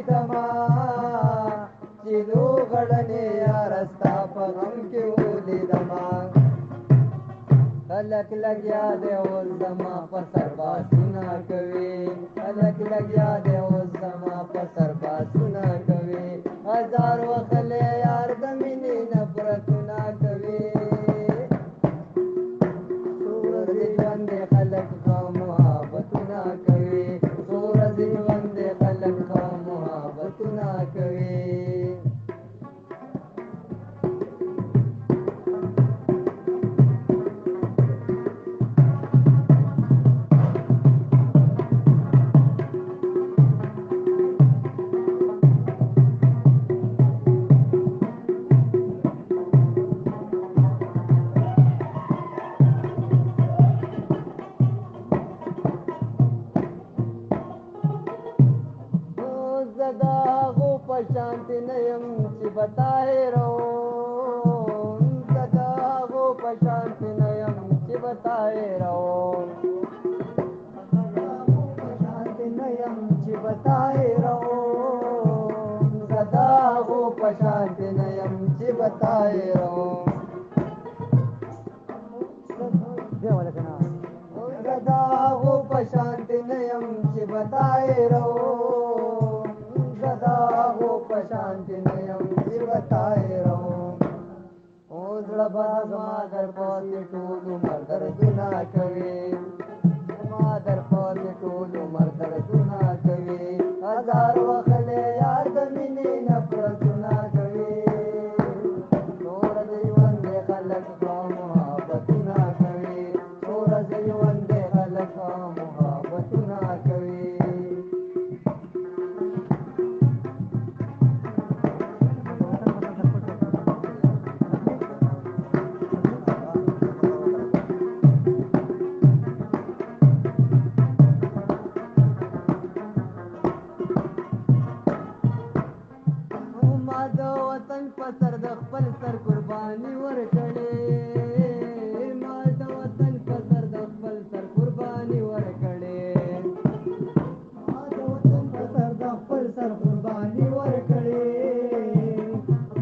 دما چلو غړنې یار ستا په غم کې ولیدما خلک لګیا دی اوس زما په سر باسونه کوي خلک لګیا دی اوس زما په سر باسونه کوي هزار وخلې یار د مینې نفرتونه کوي ورځې ژوند دی خلک ښه محبتونه کوي ورځې ژوند دی خلک ښه محبتونه کوي شانتی نیم چی بتائے رو زدا گو پشانتی نیم چی بتائے رو شانتی نیم چی بتائے رو زدا گو پشانتی نیم چی بتائے رو زدا گو پشانتی نیم چی بتائے رو गो पशांति नयम बताए रहो ओ जड़बाज मादर पौधे टूलू मर्दर दुना कवे मादर पौधे टूलू मर्दर दुना कवे हजार वखले यार दमिने नफरत दुना कवे नूर जीवन दे खलक का मोहब्बत ना कवे नूर जीवन दे खलक का मोहब्बत ना कवे پسر د خپل سر قرباني ورکړې ما د وطن پسر د خپل سر قرباني ورکړې ما د وطن پسر د خپل سر قرباني ورکړې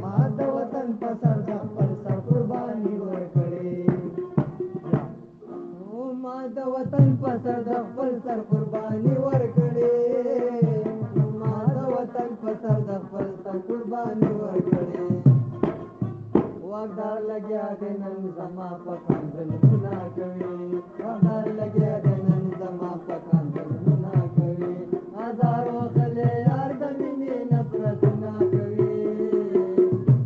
ما د وطن پسر د خپل سر قرباني ورکړې ما د وطن پسر د خپل سر قرباني ورکړې ما د وطن پسر د خپل سر قرباني ورکړې वागदार लग्या दे नन जमा पकांदल गुना कवी वागदार लग्या दे नन जमा पकांदल गुना कवी हजारों खले यार दमिने नफरत ना कवी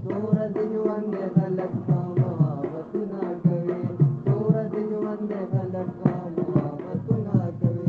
दूर दिन वंदे खलक का मोहब्बत ना कवी दूर दिन वंदे खलक का मोहब्बत ना कवी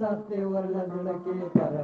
सख्ते वर लड़के पर